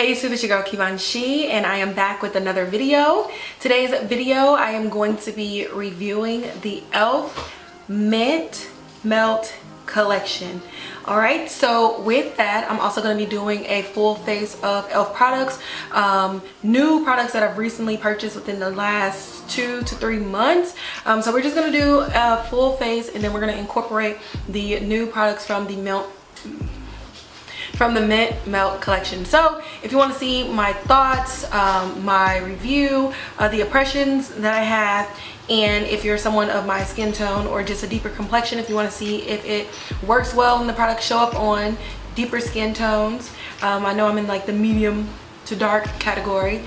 Hey YouTube, it's your girl KiVonShe and I am back with another video. Today's video I am going to be reviewing the e.l.f. Mint Melt collection. Alright, so with that I'm also going to be doing a full face of e.l.f. products, new products that I've recently purchased within the last 2 to 3 months. So we're just going to do a full face and then we're going to incorporate the new products from the Mint Melt collection. So if you want to see my thoughts, my review, the impressions that I have, and if you're someone of my skin tone or just a deeper complexion, if you want to see if it works well and the products show up on deeper skin tones, I know I'm in like the medium to dark category.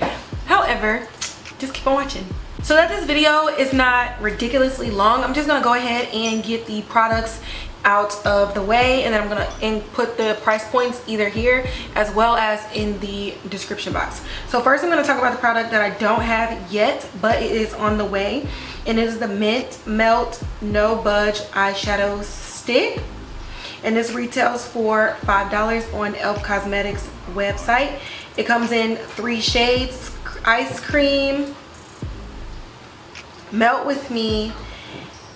However, just keep on watching. So that this video is not ridiculously long, I'm just going to go ahead and get the products out of the way, and then I'm gonna put the price points either here as well as in the description box. So first I'm going to talk about the product that I don't have yet, but it is on the way, and it is the Mint Melt No Budge Eyeshadow Stick, and this retails for $5 on e.l.f. Cosmetics website. It comes in 3 shades: Ice Cream, Melt With Me,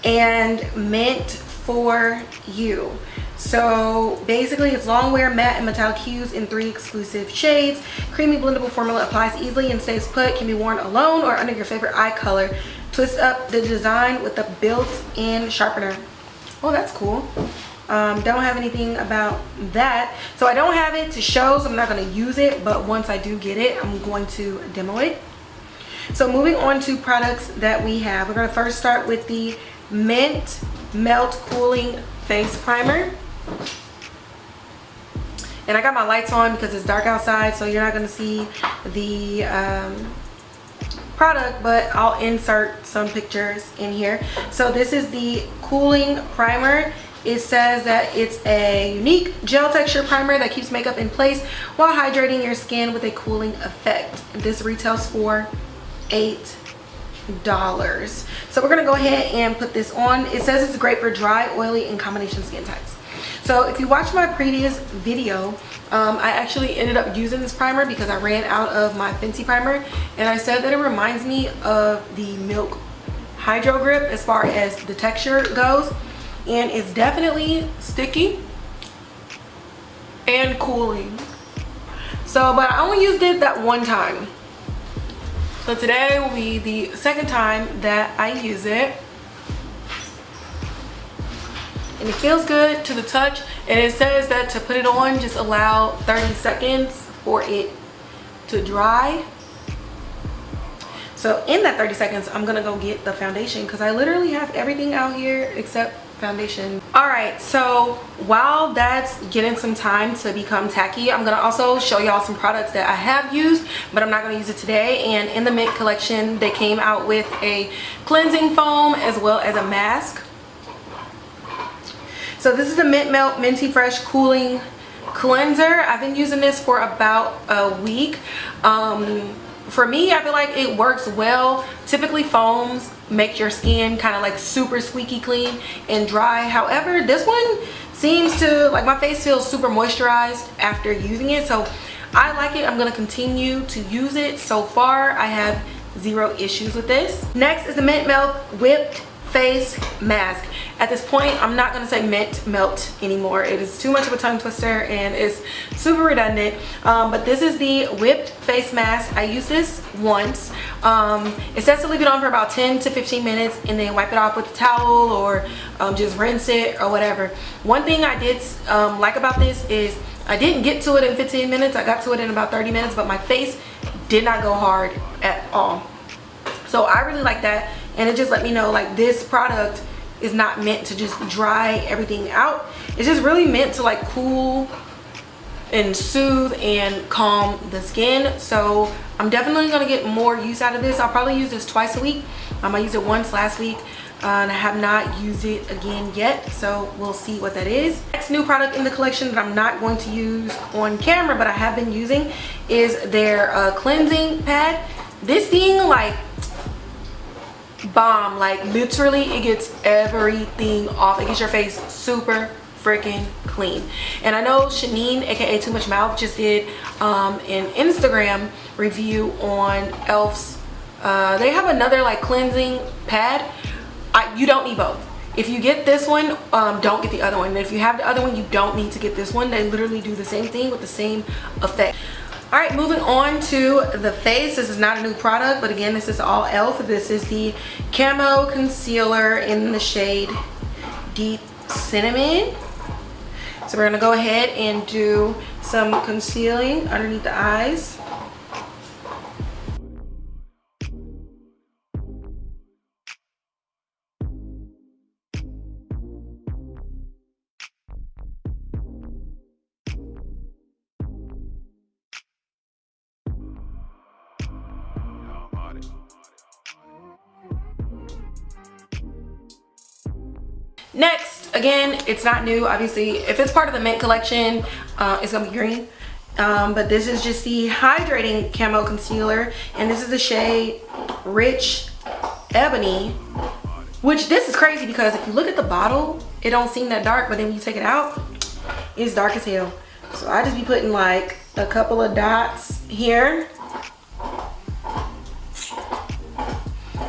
and Mint For You. So basically it's long wear, matte, and metallic hues in 3 exclusive shades. Creamy blendable formula applies easily and stays put. Can be worn alone or under your favorite eye color. Twist up the design with a built-in sharpener. Oh, that's cool. Don't have anything about that, so I don't have it to show, so I'm not going to use it, but once I do get it I'm going to demo it. So moving on to products that we have, we're going to first start with the Mint Melt Cooling Face Primer, and I got my lights on because it's dark outside, so you're not going to see the product, but I'll insert some pictures in here. So this is the cooling primer. It says that it's a unique gel texture primer that keeps makeup in place while hydrating your skin with a cooling effect. This retails for $8. So we're gonna go ahead and put this on. It says it's great for dry, oily, and combination skin types. So if you watched my previous video, I actually ended up using this primer because I ran out of my Fenty primer, and I said that it reminds me of the Milk Hydro Grip as far as the texture goes, and it's definitely sticky and cooling. So, but I only used it that one time. So today will be the second time that I use it, and it feels good to the touch, and it says that to put it on just allow 30 seconds for it to dry. So in that 30 seconds I'm gonna go get the foundation because I literally have everything out here except foundation. Alright, so while that's getting some time to become tacky, I'm gonna also show y'all some products that I have used, but I'm not gonna use it today. And in the Mint collection they came out with a cleansing foam as well as a mask. So this is the Mint Melt Minty Fresh Cooling Cleanser. I've been using this for about a week. For me, I feel like it works well. Typically foams make your skin kind of like super squeaky clean and dry. However, this one seems to, like, my face feels super moisturized after using it, so I like it. I'm going to continue to use it. So far I have 0 issues with this. Next is the Mint Melt Whipped Face Mask. At this point I'm not going to say Mint Melt anymore. It is too much of a tongue twister and it's super redundant, but this is the Whipped Face Mask. I used this once. It says to leave it on for about 10 to 15 minutes and then wipe it off with a towel or just rinse it or whatever. One thing I did like about this is I didn't get to it in 15 minutes. I got to it in about 30 minutes, but my face did not go hard at all. So I really like that, and it just let me know like this product is not meant to just dry everything out. It's just really meant to like cool and soothe and calm the skin. So I'm definitely gonna get more use out of this. I'll probably use this twice a week. I used it once last week and I have not used it again yet, so we'll see what that is. Next new product in the collection that I'm not going to use on camera but I have been using is their cleansing pad. This thing, like, bomb. Like, literally it gets everything off. It gets your face super freaking clean. And I know Shanine, aka Too Much Mouth, just did an Instagram review on e.l.f.'s. They have another like cleansing pad. You don't need both. If you get this one, don't get the other one. And if you have the other one, you don't need to get this one. They literally do the same thing with the same effect. All right, moving on to the face. This is not a new product, but again, this is all e.l.f. This is the Camo Concealer in the shade Deep Cinnamon. So we're gonna go ahead and do some concealing underneath the eyes. Next, again, it's not new, obviously. If it's part of the mint collection, it's gonna be green. But this is just the hydrating camo concealer, and this is the shade Rich Ebony, which this is crazy because if you look at the bottle, it don't seem that dark, but then when you take it out, it's dark as hell. So I just be putting like a couple of dots here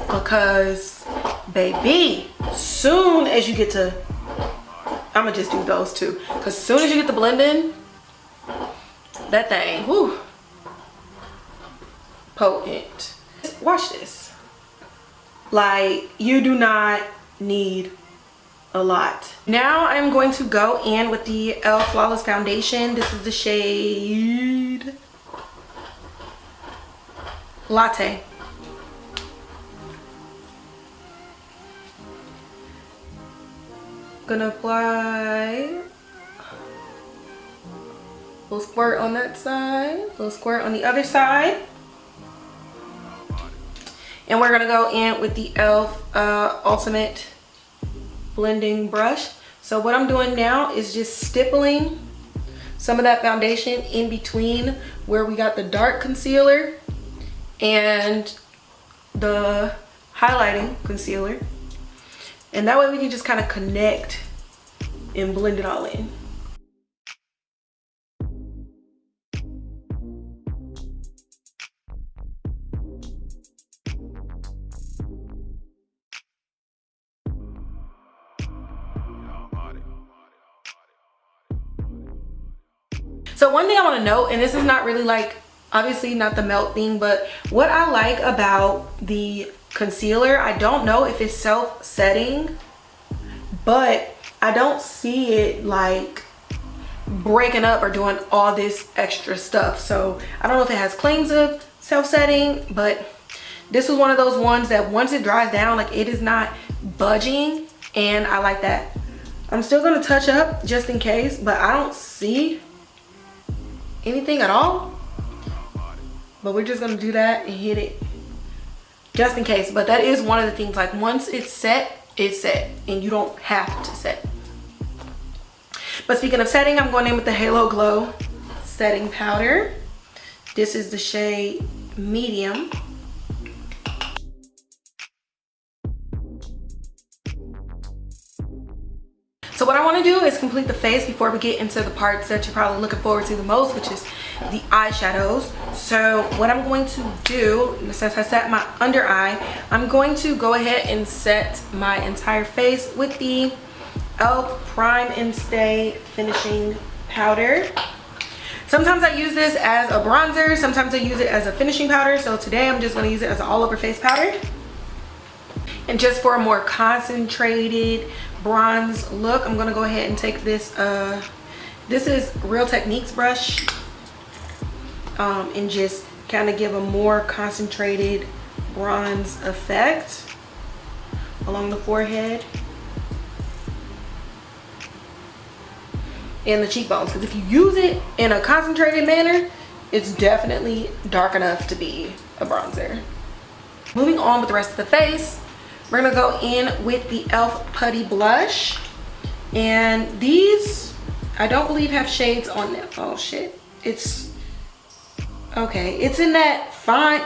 because baby, soon as you get to, I'm gonna just do those two, because soon as you get the blending, that thing, whoo, potent. Watch this. Like, you do not need a lot. Now I'm going to go in with the e.l.f. Flawless Foundation. This is the shade Latte. Gonna apply a little squirt on that side, a little squirt on the other side, and we're gonna go in with the e.l.f. Ultimate Blending Brush. So what I'm doing now is just stippling some of that foundation in between where we got the dark concealer and the highlighting concealer. And that way we can just kind of connect and blend it all in. So one thing I want to note, and this is not really like, obviously not the melt thing, but what I like about the concealer, I don't know if it's self-setting, but I don't see it like breaking up or doing all this extra stuff. So I don't know if it has claims of self-setting, but this was one of those ones that once it dries down, like it is not budging, and I like that. I'm still gonna touch up just in case, but I don't see anything at all. But we're just gonna do that and hit it just in case. But that is one of the things, like once it's set, and you don't have to set. But speaking of setting, I'm going in with the Halo Glow setting powder. This is the shade Medium. So what I want to do is complete the face before we get into the parts that you're probably looking forward to the most, which is the eyeshadows. So what I'm going to do, since I set my under eye, I'm going to go ahead and set my entire face with the e.l.f. Prime and Stay Finishing Powder. Sometimes I use this as a bronzer, sometimes I use it as a finishing powder. So today I'm just going to use it as an all over face powder. And just for a more concentrated bronze look, I'm gonna go ahead and take this this is Real Techniques brush, and just kind of give a more concentrated bronze effect along the forehead and the cheekbones, because if you use it in a concentrated manner, it's definitely dark enough to be a bronzer. Moving on with the rest of the face, we're gonna go in with the e.l.f. Putty Blush. And these, I don't believe have shades on them. Oh shit, it's, okay. It's in that font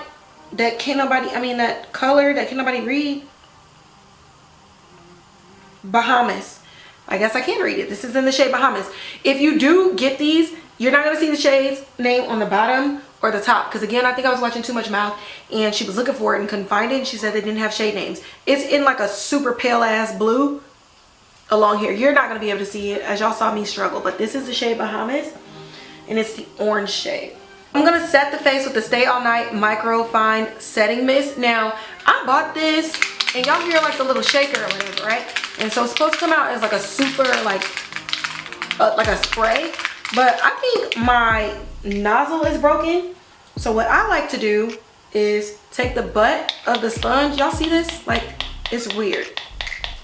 that can't nobody, I mean that color that can't nobody read. Bahamas. I guess I can read it. This is in the shade Bahamas. If you do get these, you're not going to see the shade's name on the bottom or the top. Because again, I think I was watching Too Much Mouth and she was looking for it and couldn't find it. And she said they didn't have shade names. It's in like a super pale ass blue along here. You're not going to be able to see it as y'all saw me struggle. But this is the shade Bahamas and it's the orange shade. I'm going to set the face with the Stay All Night Micro Fine Setting Mist. Now, I bought this and y'all hear like the little shaker or whatever, right? And so it's supposed to come out as like a super like a spray. But I think my nozzle is broken. So what I like to do is take the butt of the sponge. Y'all see this? Like, it's weird.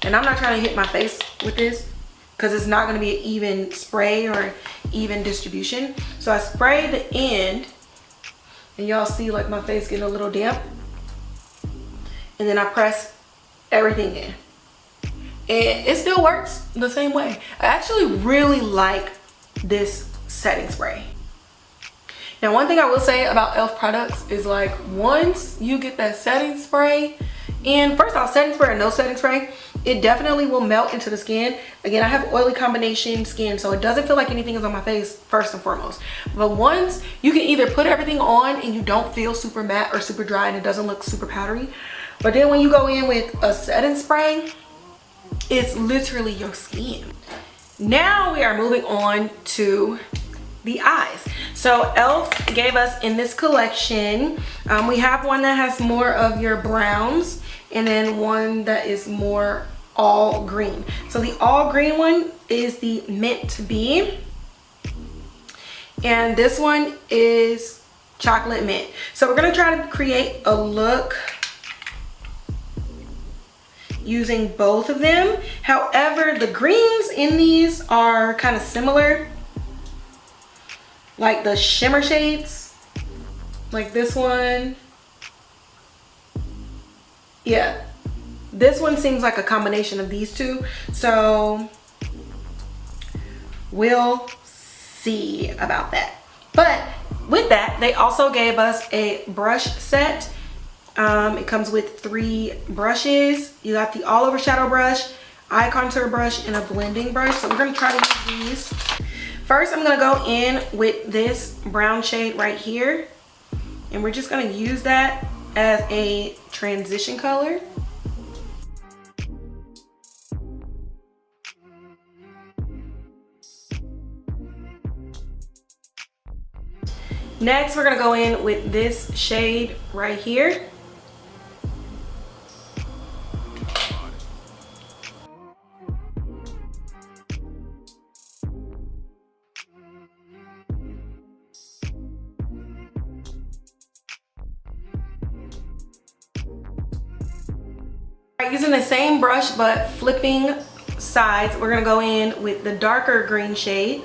And I'm not trying to hit my face with this because it's not going to be an even spray or even distribution. So I spray the end and y'all see like my face getting a little damp. And then I press everything in. And it still works the same way. I actually really like this setting spray. Now, one thing I will say about e.l.f. products is like once you get that setting spray, and first off, setting spray or no setting spray, it definitely will melt into the skin. Again, I have oily combination skin, so it doesn't feel like anything is on my face first and foremost. But once you can either put everything on and you don't feel super matte or super dry and it doesn't look super powdery, but then when you go in with a setting spray, it's literally your skin. Now we are moving on to the eyes. So e.l.f. gave us in this collection, we have one that has more of your browns and then one that is more all green. So the all green one is the Mint Bee. And this one is chocolate mint. So we're gonna try to create a look using both of them. However, the greens in these are kind of similar, like the shimmer shades, like this one. Yeah, this one seems like a combination of these two, so we'll see about that. But with that, they also gave us a brush set. It comes with 3 brushes. You got the all over shadow brush, eye contour brush, and a blending brush. So we're gonna try to use these. First, I'm gonna go in with this brown shade right here, and we're just gonna use that as a transition color. Next, we're gonna go in with this shade right here. Using the same brush but flipping sides, we're gonna go in with the darker green shade.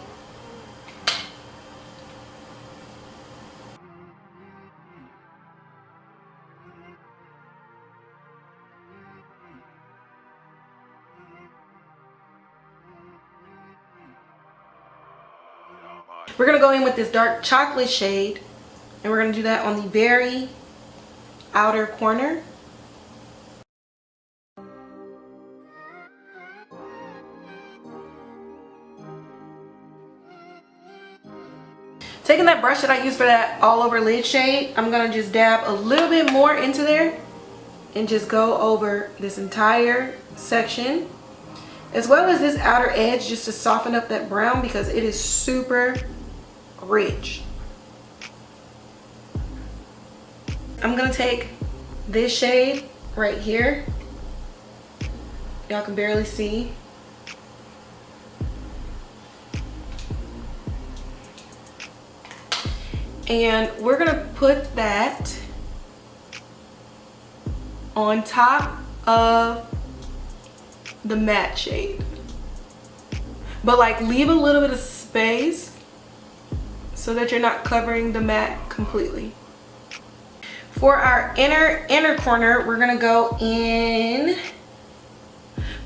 We're gonna go in with this dark chocolate shade and we're gonna do that on the very outer corner. Taking that brush that I used for that all over lid shade, I'm gonna just dab a little bit more into there and just go over this entire section, as well as this outer edge, just to soften up that brown because it is super rich. I'm gonna take this shade right here. Y'all can barely see. And we're gonna put that on top of the matte shade. But like leave a little bit of space so that you're not covering the matte completely. For our inner corner, we're gonna go in.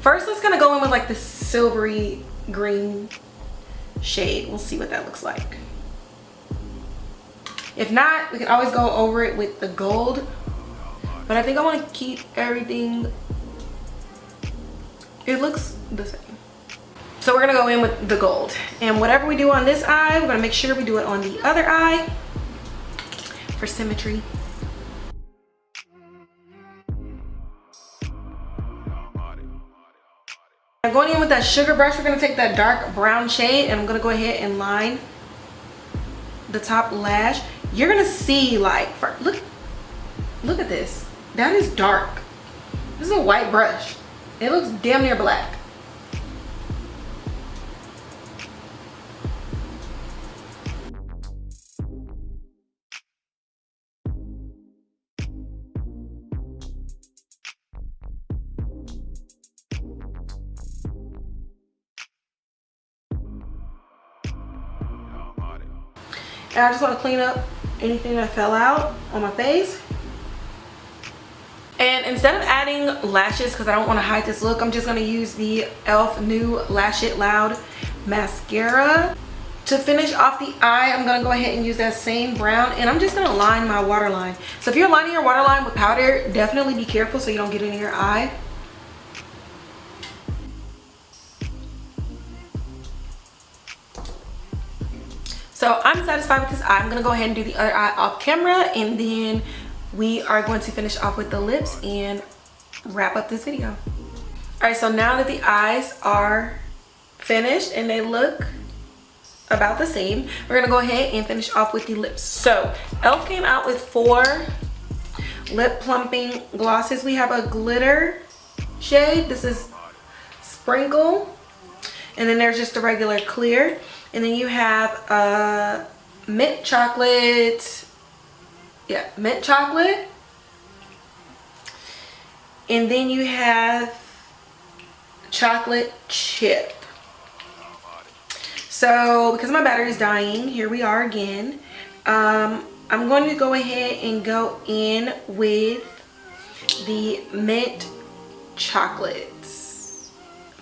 First, let's gonna go in with like the silvery green shade. We'll see what that looks like. If not, we can always go over it with the gold. But I think I want to keep everything. It looks the same. So we're gonna go in with the gold, and whatever we do on this eye, we're gonna make sure we do it on the other eye for symmetry. Now going in with that sugar brush, we're gonna take that dark brown shade, and I'm gonna go ahead and line the top lash. You're gonna see like, look at this. That is dark. This is a white brush. It looks damn near black. And I just want to clean up anything that fell out on my face. And instead of adding lashes, because I don't want to hide this look, I'm just going to use the e.l.f. new Lash It Loud mascara. To finish off the eye, I'm going to go ahead and use that same brown, and I'm just going to line my waterline. So if you're lining your waterline with powder, definitely be careful so you don't get it in your eye. So I'm satisfied with this eye. I'm gonna go ahead and do the other eye off camera, and then we are going to finish off with the lips and wrap up this video. All right, so now that the eyes are finished and they look about the same, we're gonna go ahead and finish off with the lips. So e.l.f. came out with 4 lip plumping glosses. We have a glitter shade. This is Sprinkle. And then there's just a regular clear. And then you have mint chocolate. Yeah, mint chocolate. And then you have chocolate chip. So because my battery is dying, here we are again. I'm going to go ahead and go in with the mint chocolate.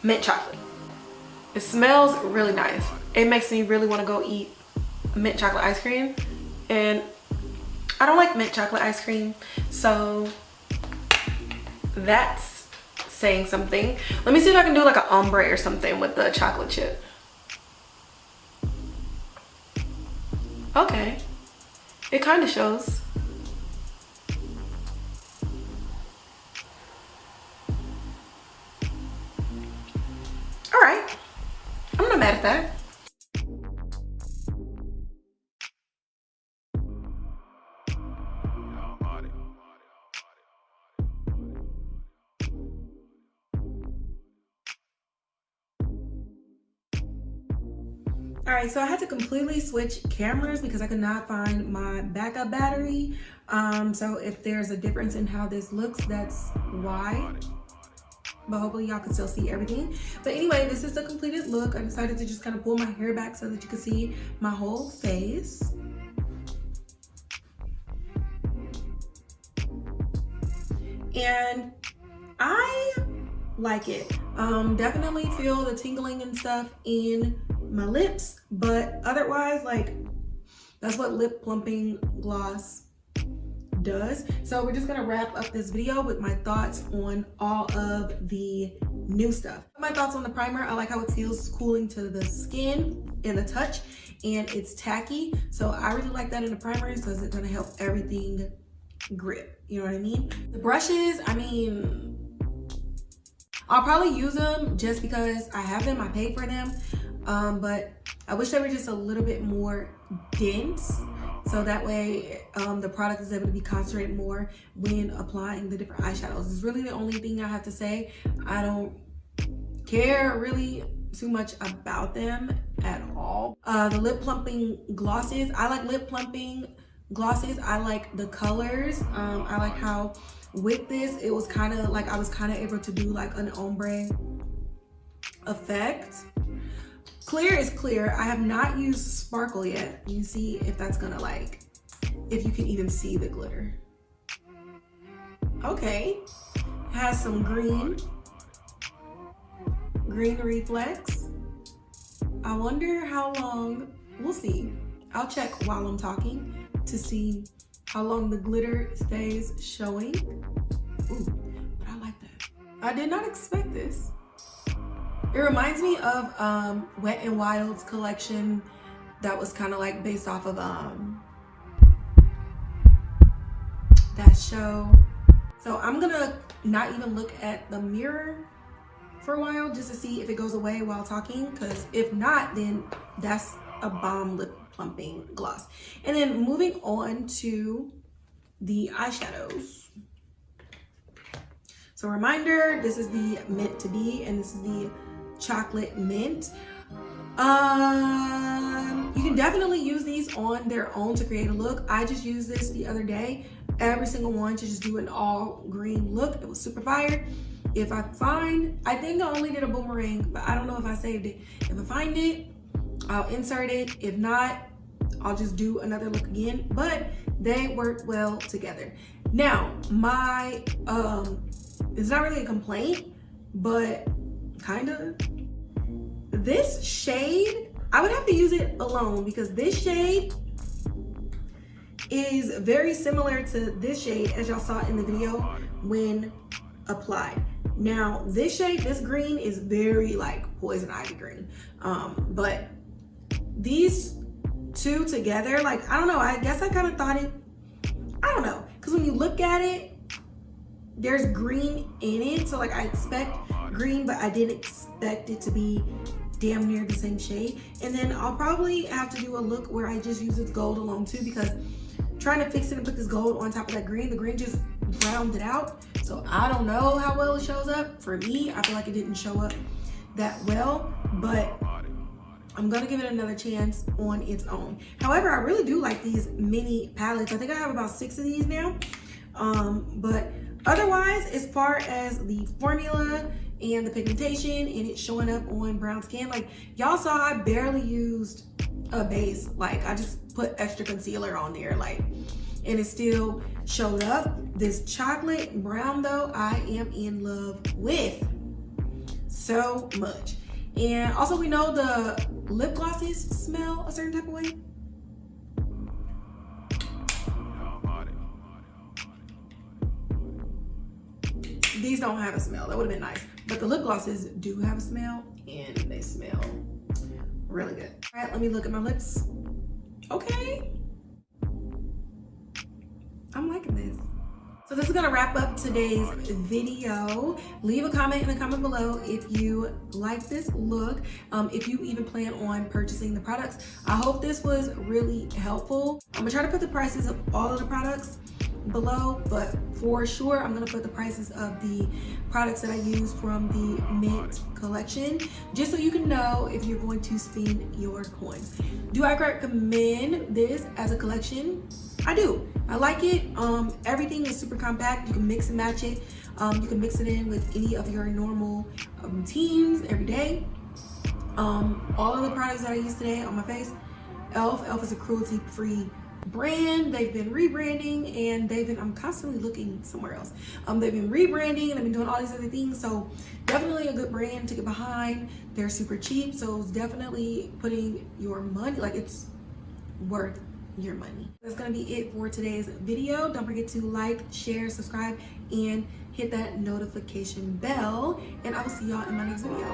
Mint chocolate. It smells really nice. It makes me really want to go eat mint chocolate ice cream, and I don't like mint chocolate ice cream, so that's saying something. Let me see if I can do like an ombre or something with the chocolate chip. Okay, it kind of shows. All right, I'm not mad at that. All right, so I had to completely switch cameras because I could not find my backup battery. So if there's a difference in how this looks, that's why. But hopefully y'all can still see everything. But anyway, this is the completed look. I decided to just kind of pull my hair back so that you can see my whole face. And I like it. Definitely feel the tingling and stuff in my lips, but otherwise, like, that's what lip plumping gloss does. So we're just gonna wrap up this video with my thoughts on all of the new stuff. My thoughts on the primer: I like how it feels cooling to the skin and the touch, and it's tacky, so I really like that in the primer because it's gonna help everything grip, you know what I mean? The brushes, I mean, I'll probably use them just because I have them, I paid for them, but I wish they were just a little bit more dense, so that way the product is able to be concentrated more when applying the different eyeshadows. It's really the only thing I have to say. I don't care really too much about them at all. The lip plumping glosses, I like lip plumping glosses. I like the colors. I like how with this it was kind of like I was kind of able to do like an ombre effect. Clear is clear. I have not used sparkle yet. You see if that's gonna, like, if you can even see the glitter. Okay, has some green reflex. I wonder how long, we'll see. I'll check while I'm talking to see how long the glitter stays showing. Ooh, but I like that. I did not expect this. It reminds me of Wet n Wild's collection that was kind of like based off of that show. So I'm gonna not even look at the mirror for a while just to see if it goes away while talking, because if not, then that's a bomb lip plumping gloss. And then moving on to the eyeshadows. So reminder, this is the Mint to Be and this is the Chocolate Mint. You can definitely use these on their own to create a look. I just used this the other day, every single one, to just do an all green look. It was super fire. If I find, I think I only did a boomerang, but I don't know if I saved it. If I find it, I'll insert it. If not, I'll just do another look again, but they work well together. Now, my, it's not really a complaint, but kind of. This shade, I would have to use it alone because this shade is very similar to this shade as y'all saw in the video when applied. Now, this shade, this green is very like poison ivy green. But these two together, like, I don't know, I guess I kind of thought it, I don't know. Because when you look at it, there's green in it. So like I expect green, but I didn't expect it to be damn near the same shade. And then I'll probably have to do a look where I just use this gold alone too, because trying to fix it and put this gold on top of that green, the green just browned it out. So I don't know how well it shows up. For me, I feel like it didn't show up that well, but I'm gonna give it another chance on its own. However, I really do like these mini palettes. I think I have about 6 of these now. But otherwise, as far as the formula and the pigmentation and it showing up on brown skin, like y'all saw, I barely used a base. Like I just put extra concealer on there, like, and it still showed up. This chocolate brown though, I am in love with so much. And also, we know the lip glosses smell a certain type of way. These don't have a smell. That would have been nice. But the lip glosses do have a smell, and they smell really good. All right, let me look at my lips. Okay. I'm liking this. So this is gonna wrap up today's video. Leave a comment in the comment below if you like this look, if you even plan on purchasing the products. I hope this was really helpful. I'm gonna try to put the prices of all of the products below, but for sure I'm gonna put the prices of the products that I use from the Mint collection, just so you can know if you're going to spend your coins. Do I recommend this as a collection? I do. I like it. Everything is super compact. You can mix and match it. You can mix it in with any of your normal routines every day. All of the products that I use today on my face, Elf is a cruelty-free brand. They've been rebranding, and I'm constantly looking somewhere else. They've been rebranding and they've been doing all these other things. So definitely a good brand to get behind. They're super cheap, so it's definitely putting your money, like it's worth your money. That's gonna be it for today's video. Don't forget to like, share, subscribe, and hit that notification bell. And I will see y'all in my next video.